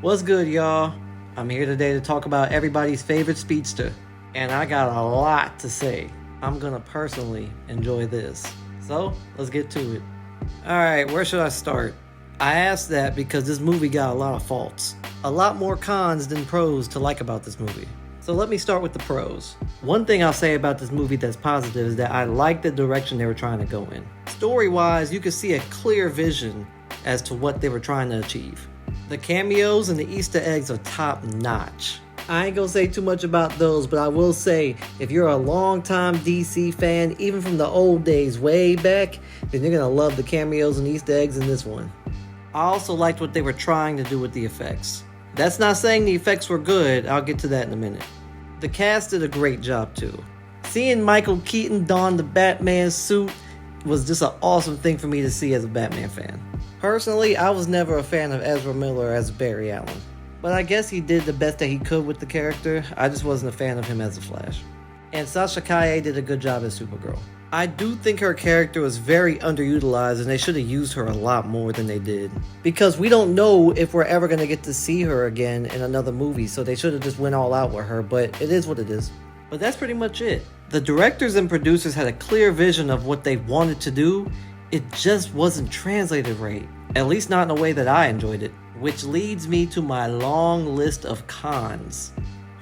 What's good, y'all? I'm here today to talk about everybody's favorite speedster, and I got a lot to say. I'm gonna personally enjoy this. So, let's get to it. Alright, where should I start? I asked that because this movie got a lot of faults. A lot more cons than pros to like about this movie. So let me start with the pros. One thing I'll say about this movie that's positive is that I like the direction they were trying to go in. Story-wise, you could see a clear vision as to what they were trying to achieve. The cameos and the Easter eggs are top notch. I ain't gonna say too much about those, but I will say, if you're a long-time DC fan, even from the old days way back, then you're gonna love the cameos and Easter eggs in this one. I also liked what they were trying to do with the effects. That's not saying the effects were good, I'll get to that in a minute. The cast did a great job too. Seeing Michael Keaton don the Batman suit was just an awesome thing for me to see as a Batman fan. Personally, I was never a fan of Ezra Miller as Barry Allen, but I guess he did the best that he could with the character. I just wasn't a fan of him as the Flash. And Sasha Calle did a good job as Supergirl. I do think her character was very underutilized and they should have used her a lot more than they did. Because we don't know if we're ever going to get to see her again in another movie, so they should have just went all out with her, but it is what it is. But that's pretty much it. The directors and producers had a clear vision of what they wanted to do. It just wasn't translated right, at least not in a way that I enjoyed it, which leads me to my long list of cons.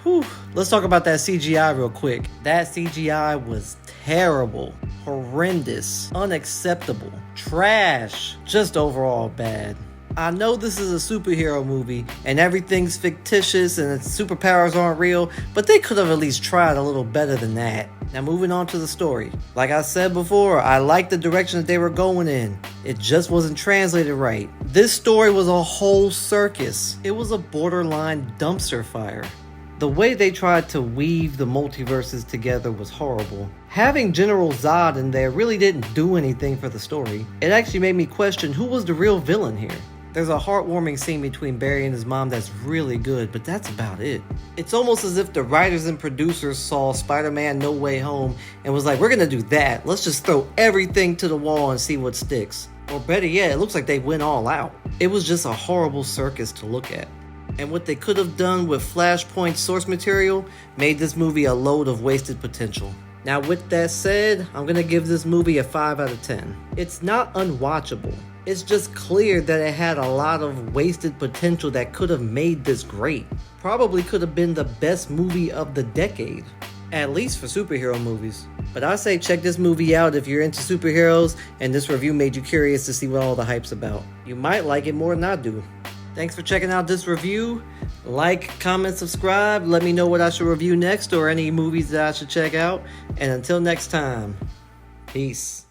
Whew. Let's talk about that CGI real quick. That CGI was terrible, horrendous, unacceptable, trash, just overall bad. I know this is a superhero movie and everything's fictitious and its superpowers aren't real, but they could have at least tried a little better than that. Now moving on to the story. Like I said before, I liked the direction that they were going in. It just wasn't translated right. This story was a whole circus. It was a borderline dumpster fire. The way they tried to weave the multiverses together was horrible. Having General Zod in there really didn't do anything for the story. It actually made me question who was the real villain here. There's a heartwarming scene between Barry and his mom that's really good, but that's about it. It's almost as if the writers and producers saw Spider-Man No Way Home and was like, we're gonna do that. Let's just throw everything to the wall and see what sticks. Or better yet, it looks like they went all out. It was just a horrible circus to look at. And what they could have done with Flashpoint source material made this movie a load of wasted potential. Now with that said, I'm gonna give this movie a 5 out of 10. It's not unwatchable. It's just clear that it had a lot of wasted potential that could have made this great. Probably could have been the best movie of the decade. At least for superhero movies. But I say check this movie out if you're into superheroes and this review made you curious to see what all the hype's about. You might like it more than I do. Thanks for checking out this review. Like, comment, subscribe. Let me know what I should review next or any movies that I should check out. And until next time, peace.